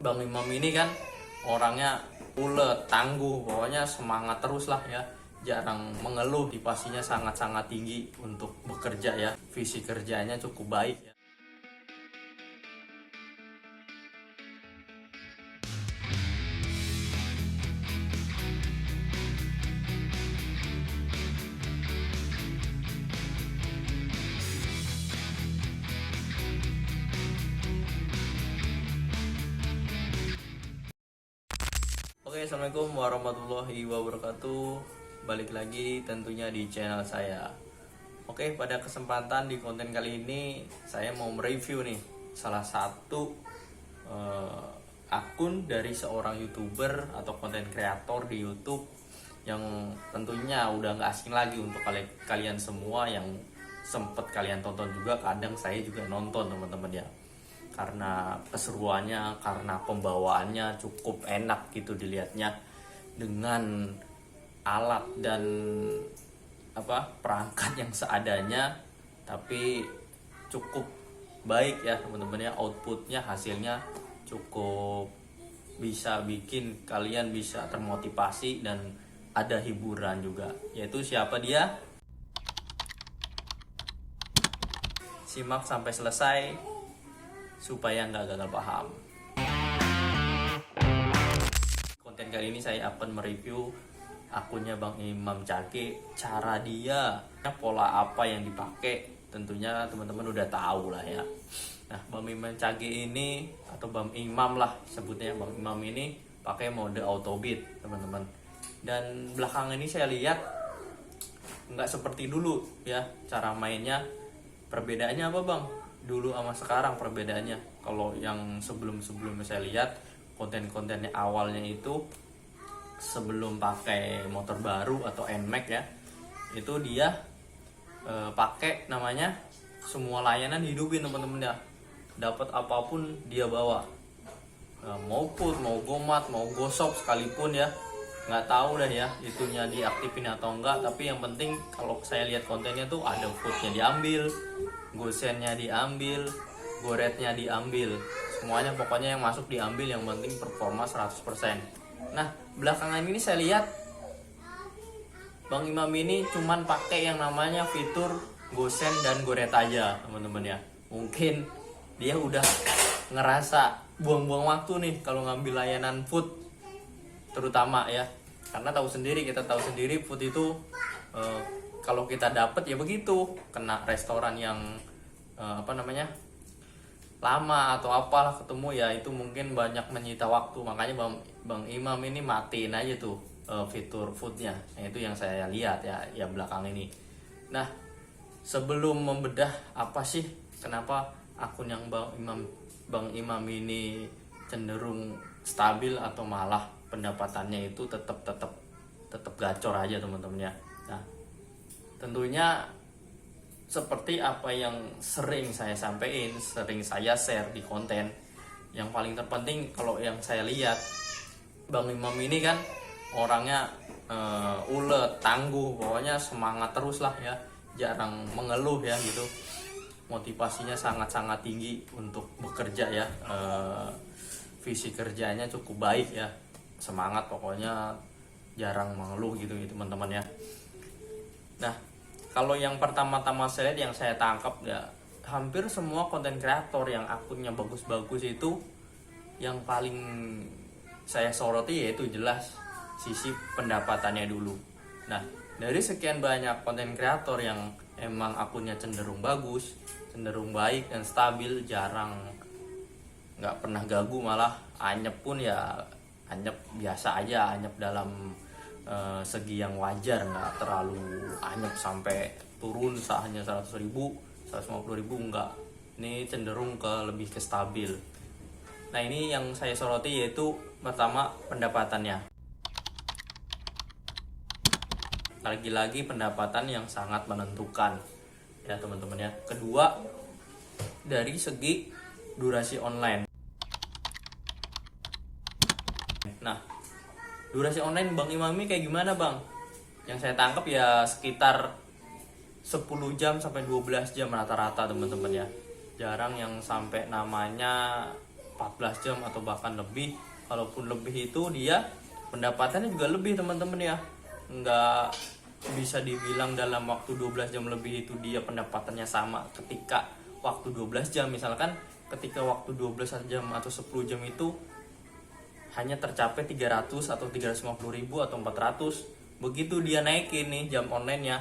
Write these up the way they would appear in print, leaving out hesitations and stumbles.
Bang Imam ini kan orangnya ulet, tangguh, pokoknya semangat terus lah ya. Jarang mengeluh, motivasinya sangat-sangat tinggi untuk bekerja ya. Visi kerjanya cukup baik ya. Oke, assalamualaikum warahmatullahi wabarakatuh. Balik lagi tentunya di channel saya. Oke, pada kesempatan di konten kali ini saya mau mereview nih salah satu akun dari seorang youtuber atau konten kreator di YouTube yang tentunya udah nggak asing lagi untuk kalian semua yang sempet kalian tonton juga. Kadang saya juga nonton teman-teman ya, karena keseruannya, karena pembawaannya cukup enak gitu dilihatnya, dengan alat dan perangkat yang seadanya, tapi cukup baik ya teman-teman ya. Outputnya, hasilnya cukup bisa bikin kalian bisa termotivasi dan ada hiburan juga. Yaitu siapa dia? Simak sampai selesai supaya nggak gagal paham. Konten kali ini saya akan mereview akunnya Bang Imam Cage. Cara dia, pola apa yang dipakai, tentunya teman-teman udah tahu lah ya. Nah, Bang Imam Cage ini, atau Bang Imam lah sebutnya, Bang Imam ini pakai mode auto beat teman-teman. Dan belakangan ini saya lihat nggak seperti dulu ya cara mainnya. Perbedaannya apa Bang? Dulu sama sekarang perbedaannya. Kalau yang sebelum-sebelumnya saya lihat konten-kontennya awalnya itu sebelum pakai motor baru atau NMAX ya, itu dia pakai namanya semua layanan hidupin teman-teman ya. Dapat apapun dia bawa, mau put, mau gomat, mau gosok sekalipun ya, nggak tahu dah ya itunya diaktifin atau enggak. Tapi yang penting kalau saya lihat kontennya tuh ada foodnya diambil, gosennya diambil, goretnya diambil, semuanya pokoknya yang masuk diambil, yang penting performa 100%. Nah, belakangan ini saya lihat Bang Imam ini cuman pakai yang namanya fitur gosen dan goret aja teman-teman ya. Mungkin dia udah ngerasa buang-buang waktu nih kalau ngambil layanan food terutama ya. Karena kita tahu sendiri food itu kalau kita dapet ya begitu, kena restoran yang lama atau apalah ketemu ya, itu mungkin banyak menyita waktu. Makanya Bang Imam ini matiin aja tuh fitur foodnya. Nah, itu yang saya lihat ya belakang ini. Nah, sebelum membedah apa sih kenapa akun yang Bang Imam ini cenderung stabil atau malah pendapatannya itu tetap gacor aja teman-teman ya. Nah, tentunya seperti apa yang sering saya sampaikan, sering saya share di konten, yang paling terpenting kalau yang saya lihat, Bang Imam ini kan orangnya ulet, tangguh, pokoknya semangat terus lah ya. Jarang mengeluh ya gitu. Motivasinya sangat-sangat tinggi untuk bekerja ya. Visi kerjanya cukup baik ya. Semangat pokoknya, jarang mengeluh gitu teman-teman ya. Nah, kalau yang pertama-tama saya lihat, yang saya tangkap ya, hampir semua konten kreator yang akunnya bagus-bagus itu, yang paling saya soroti yaitu jelas sisi pendapatannya dulu. Nah, dari sekian banyak konten kreator yang emang akunnya cenderung bagus, cenderung baik dan stabil, jarang, nggak pernah gagu, malah anyep pun ya anyep biasa aja, anyep dalam segi yang wajar, nggak terlalu anyep sampai turun hanya 100.000, 150.000, enggak. Ini cenderung lebih ke stabil. Nah, ini yang saya soroti yaitu pertama pendapatannya. Lagi-lagi pendapatan yang sangat menentukan ya teman-teman ya. Kedua, dari segi durasi online. Nah, durasi online Bang Imam ini kayak gimana Bang? Yang saya tangkap ya sekitar 10 jam sampai 12 jam rata-rata teman-teman ya. Jarang yang sampai namanya 14 jam atau bahkan lebih. Kalaupun lebih itu dia pendapatannya juga lebih teman-teman ya. Nggak bisa dibilang dalam waktu 12 jam lebih itu dia pendapatannya sama ketika waktu 12 jam. Misalkan ketika waktu 12 jam atau 10 jam itu hanya tercapai 300 atau 350 ribu atau 400. Begitu dia naikin nih jam online-nya,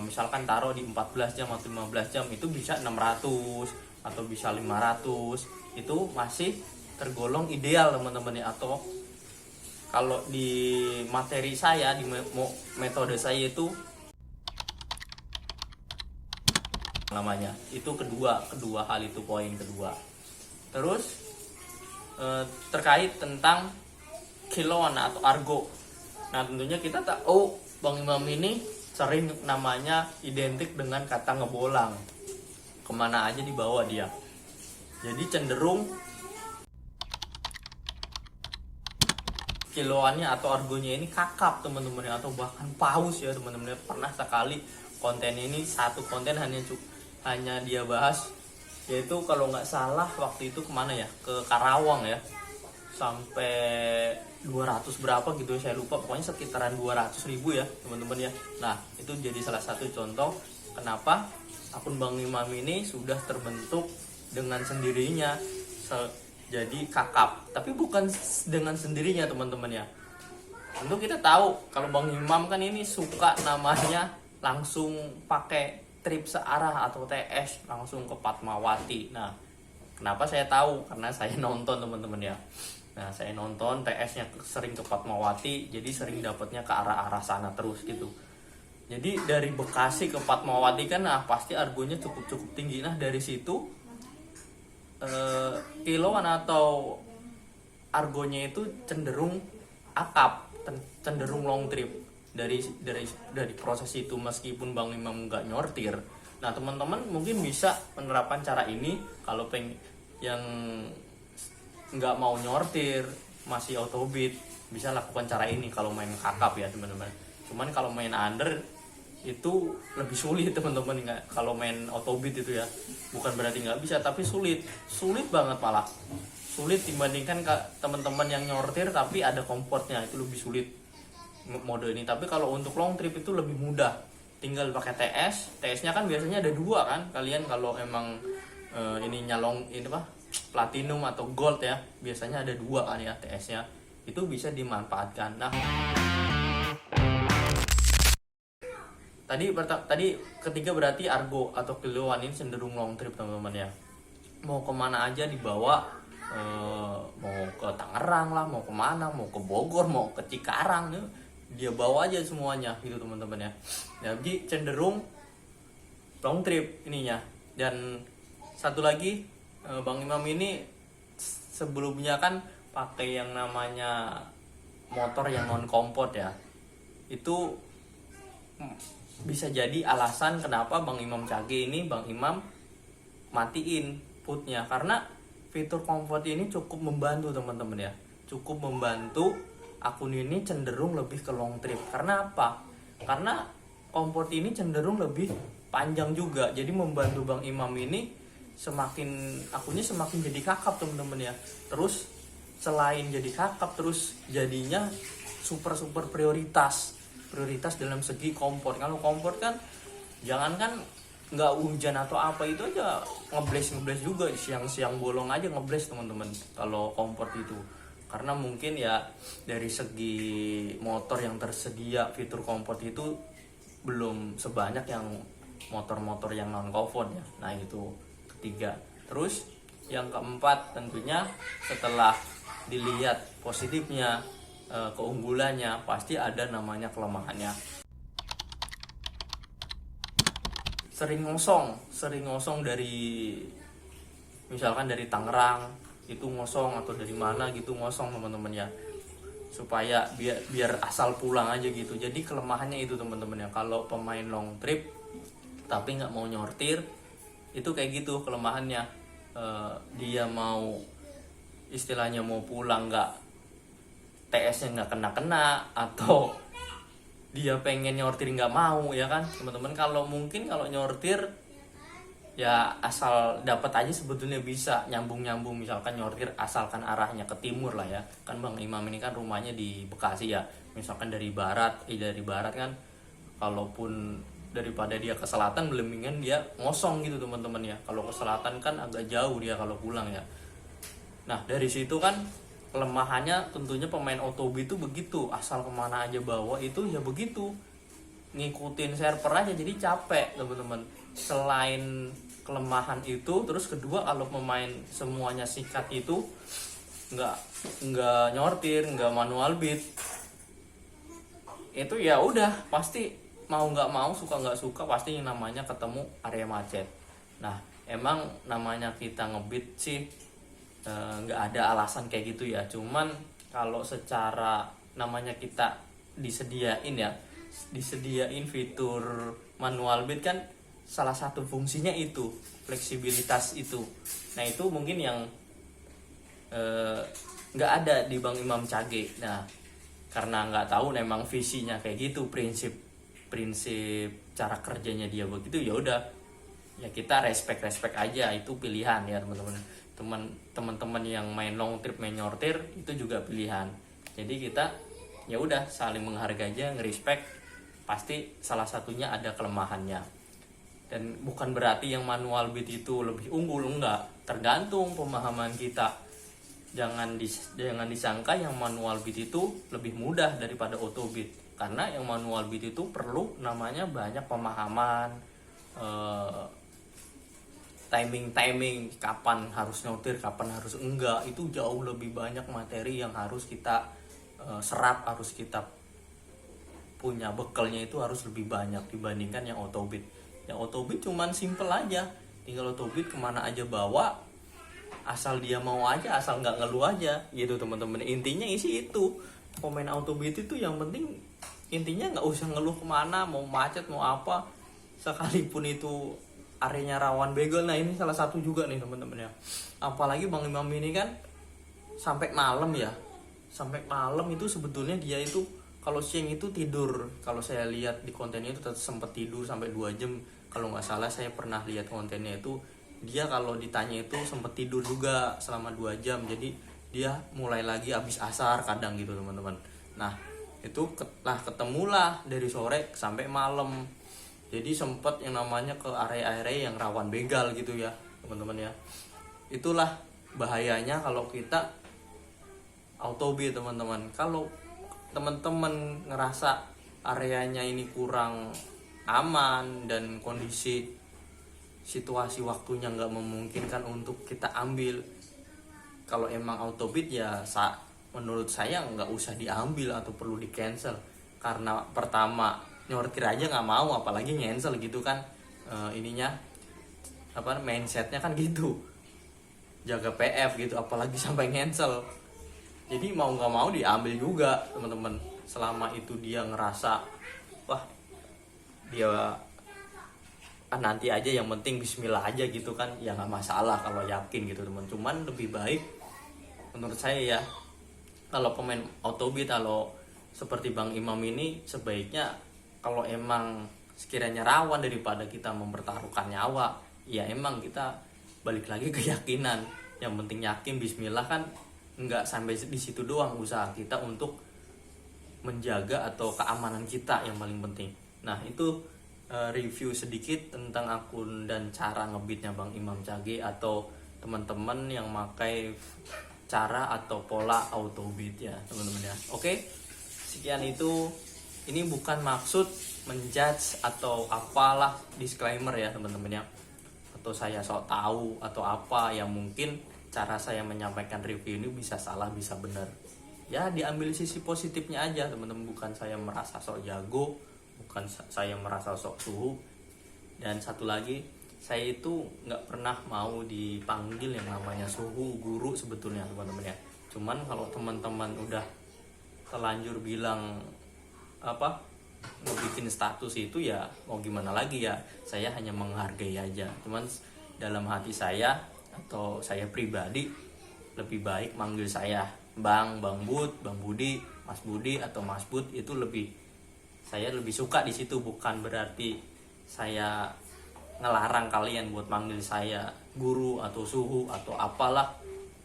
misalkan taruh di 14 jam atau 15 jam, itu bisa 600 atau bisa 500. Itu masih tergolong ideal teman-teman ya. Atau kalau di materi saya, di metode saya itu namanya itu kedua hal itu, poin kedua. Terus terkait tentang kiloan atau argo. Nah tentunya kita tahu Bang Imam ini sering namanya identik dengan kata ngebolang, kemana aja dibawa dia. Jadi cenderung kiloannya atau argonya ini kakap teman-teman, atau bahkan paus ya teman-teman. Pernah sekali konten ini, satu konten hanya dia bahas, yaitu kalau nggak salah waktu itu kemana ya, ke Karawang ya, sampai 200 berapa gitu saya lupa, pokoknya sekitaran 200 ribu ya teman-teman ya. Nah itu jadi salah satu contoh kenapa akun Bang Imam ini sudah terbentuk dengan sendirinya jadi kakap. Tapi bukan dengan sendirinya teman-teman ya. Tentu kita tahu kalau Bang Imam kan ini suka namanya langsung pakai trip searah atau TS langsung ke Fatmawati. Nah, kenapa saya tahu? Karena saya nonton teman-teman ya. Nah, saya nonton TS-nya sering ke Fatmawati, jadi sering dapatnya ke arah-arah sana terus gitu. Jadi dari Bekasi ke Fatmawati kan, nah pasti argonya cukup tinggi. Nah dari situ kiloan atau argonya itu cenderung akap, cenderung long trip. Dari proses itu, meskipun Bang Imam nggak nyortir. Nah teman-teman mungkin bisa menerapkan cara ini kalau yang nggak mau nyortir, masih autobid, bisa lakukan cara ini kalau main kakap ya teman-teman. Cuman kalau main under itu lebih sulit teman-teman. Kalau main autobid itu ya, bukan berarti nggak bisa, tapi sulit banget, malah sulit dibandingkan teman-teman yang nyortir tapi ada komfortnya, itu lebih sulit mode ini. Tapi kalau untuk long trip itu lebih mudah, tinggal pakai TS-nya kan biasanya ada dua kan, kalian kalau emang ininya platinum atau gold ya, biasanya ada dua kan ya TS-nya, itu bisa dimanfaatkan. Nah tadi ketiga berarti argo atau kiloan ini cenderung long trip teman-teman ya. Mau kemana aja dibawa, mau ke Tangerang lah, mau kemana, mau ke Bogor, mau ke Cikarang, dia bawa aja semuanya gitu teman-teman ya. Jadi cenderung long trip ininya. Dan satu lagi, Bang Imam ini sebelumnya kan pakai yang namanya motor yang non komport ya. Itu bisa jadi alasan kenapa Bang Imam Cage ini Bang Imam matiin footnya, karena fitur comfort ini cukup membantu teman-teman ya, cukup membantu akun ini cenderung lebih ke long trip. Karena apa? Karena comfort ini cenderung lebih panjang juga, jadi membantu Bang Imam ini akunnya semakin jadi kakap teman-teman ya. Terus selain jadi kakap, terus jadinya super prioritas dalam segi kompor. Kalau kompor kan jangankan nggak hujan atau apa, itu aja ngebles juga, siang bolong aja ngebles teman-teman kalau kompor itu. Karena mungkin ya dari segi motor yang tersedia fitur kompor itu belum sebanyak yang motor-motor yang non kompor ya. Nah itu ketiga. Terus yang keempat tentunya setelah dilihat positifnya, keunggulannya, pasti ada namanya kelemahannya. Sering ngosong dari misalkan dari Tangerang itu ngosong, atau dari mana gitu ngosong teman-teman ya, supaya biar asal pulang aja gitu. Jadi kelemahannya itu teman-teman ya, kalau pemain long trip tapi nggak mau nyortir itu kayak gitu kelemahannya. Dia mau istilahnya mau pulang nggak, TS-nya nggak kena, atau dia pengen nyortir nggak mau ya kan teman-teman. Kalau nyortir ya asal dapat aja sebetulnya bisa nyambung-nyambung, misalkan nyortir asalkan arahnya ke timur lah ya. Kan Bang Imam ini kan rumahnya di Bekasi ya, misalkan dari barat kan, kalaupun daripada dia ke selatan mendingan dia ngosong gitu teman-teman ya. Kalau ke selatan kan agak jauh dia kalau pulang ya. Nah dari situ kan kelemahannya tentunya pemain Autobi itu begitu, asal kemana aja bawa itu ya begitu, ngikutin server aja, jadi capek teman-teman. Selain kelemahan itu, terus kedua kalau pemain semuanya sikat itu nggak nggak nyortir, nggak manual beat, itu ya udah pasti mau nggak mau, suka nggak suka, pasti yang namanya ketemu area macet. Nah emang namanya kita ngebeat sih nggak ada alasan kayak gitu ya, cuman kalau secara namanya kita disediain fitur manual beat kan, salah satu fungsinya itu fleksibilitas itu. Nah itu mungkin yang nggak ada di Bang Imam Cage. Nah karena nggak tahu memang visinya kayak gitu, prinsip cara kerjanya dia begitu, ya udah ya kita respect aja, itu pilihan ya teman-teman yang main long trip, main nyortir itu juga pilihan. Jadi kita ya udah saling menghargai aja, ngerespect, pasti salah satunya ada kelemahannya. Dan bukan berarti yang manual beat itu lebih unggul, enggak, tergantung pemahaman kita. Jangan disangka yang manual beat itu lebih mudah daripada auto beat, karena yang manual beat itu perlu namanya banyak pemahaman, timing kapan harus nyortir, kapan harus enggak, itu jauh lebih banyak materi yang harus kita serap, harus kita punya bekalnya itu harus lebih banyak dibandingkan yang auto beat. Yang auto beat cuman simple aja, tinggal auto beat kemana aja bawa, asal dia mau aja, asal nggak ngeluh aja gitu teman-teman. Intinya isi itu, pemain auto beat itu yang penting intinya nggak usah ngeluh kemana, mau macet mau apa, sekalipun itu areanya rawan begal. Nah ini salah satu juga nih teman-teman ya, apalagi Bang Imam ini kan sampai malam ya, sampai malam itu sebetulnya dia itu kalau siang itu tidur, kalau saya lihat di kontennya itu sempat tidur sampai 2 jam kalau nggak salah. Saya pernah lihat kontennya itu, dia kalau ditanya itu sempat tidur juga selama 2 jam, jadi dia mulai lagi habis asar kadang gitu teman-teman. Nah itu ketemulah dari sore sampai malam, jadi sempat yang namanya ke area-area yang rawan begal gitu ya teman-teman ya. Itulah bahayanya kalau kita auto beat teman-teman. Kalau teman-teman ngerasa areanya ini kurang aman dan kondisi situasi waktunya nggak memungkinkan untuk kita ambil, kalau emang auto beat ya menurut saya nggak usah diambil atau perlu di cancel. Karena pertama nyortir aja nggak mau, apalagi cancel gitu kan. Ininya mindsetnya kan gitu, jaga PF gitu, apalagi sampai cancel. Jadi mau nggak mau diambil juga teman-teman, selama itu dia ngerasa wah dia nanti aja, yang penting bismillah aja gitu kan, ya nggak masalah kalau yakin gitu teman. Cuman lebih baik menurut saya ya, kalau pemain auto beat, kalau seperti Bang Imam ini, sebaiknya kalau emang sekiranya rawan daripada kita mempertaruhkan nyawa, ya emang kita balik lagi ke keyakinan. Yang penting yakin, bismillah kan, nggak sampai di situ doang, usaha kita untuk menjaga atau keamanan kita yang paling penting. Nah itu review sedikit tentang akun dan cara ngebeatnya Bang Imam Cage, atau teman-teman yang pakai cara atau pola auto beat ya teman-teman ya. Oke, sekian itu. Ini bukan maksud menjudge atau apalah, disclaimer ya teman-teman ya, atau saya sok tahu atau apa, yang mungkin cara saya menyampaikan review ini bisa salah bisa benar ya, diambil sisi positifnya aja teman-teman. Bukan saya merasa sok jago, bukan saya merasa sok suhu. Dan satu lagi, saya itu nggak pernah mau dipanggil yang namanya suhu, guru sebetulnya teman-teman ya. Cuman kalau teman-teman udah terlanjur bilang ngebikin status itu, ya mau gimana lagi ya, saya hanya menghargai aja. Cuman dalam hati saya atau saya pribadi lebih baik manggil saya Bang Bud, Bang Budi, Mas Budi atau Mas Bud, itu saya lebih suka di situ. Bukan berarti saya ngelarang kalian buat manggil saya guru atau suhu atau apalah.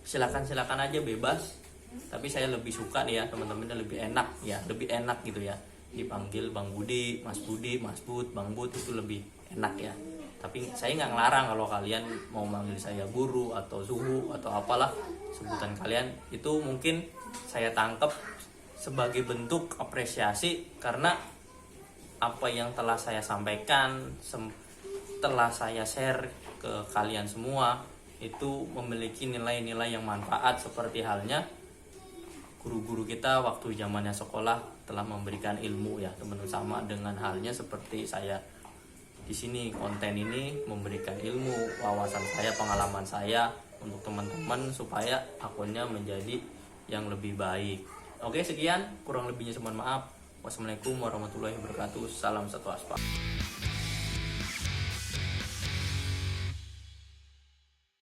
Silakan aja, bebas. Tapi saya lebih suka nih ya teman-teman, lebih enak ya, lebih enak gitu ya dipanggil Bang Budi, Mas Bud, Bang Bud, itu lebih enak ya. Tapi saya nggak ngelarang kalau kalian mau manggil saya guru atau suhu atau apalah sebutan kalian. Itu mungkin saya tangkap sebagai bentuk apresiasi karena apa yang telah saya sampaikan, telah saya share ke kalian semua, itu memiliki nilai-nilai yang manfaat, seperti halnya guru-guru kita waktu zamannya sekolah telah memberikan ilmu ya teman-teman. Sama dengan halnya seperti saya di sini, konten ini memberikan ilmu, wawasan saya, pengalaman saya untuk teman-teman supaya akunnya menjadi yang lebih baik. Oke, sekian, kurang lebihnya mohon maaf. Wassalamualaikum warahmatullahi wabarakatuh. Salam satu aspal.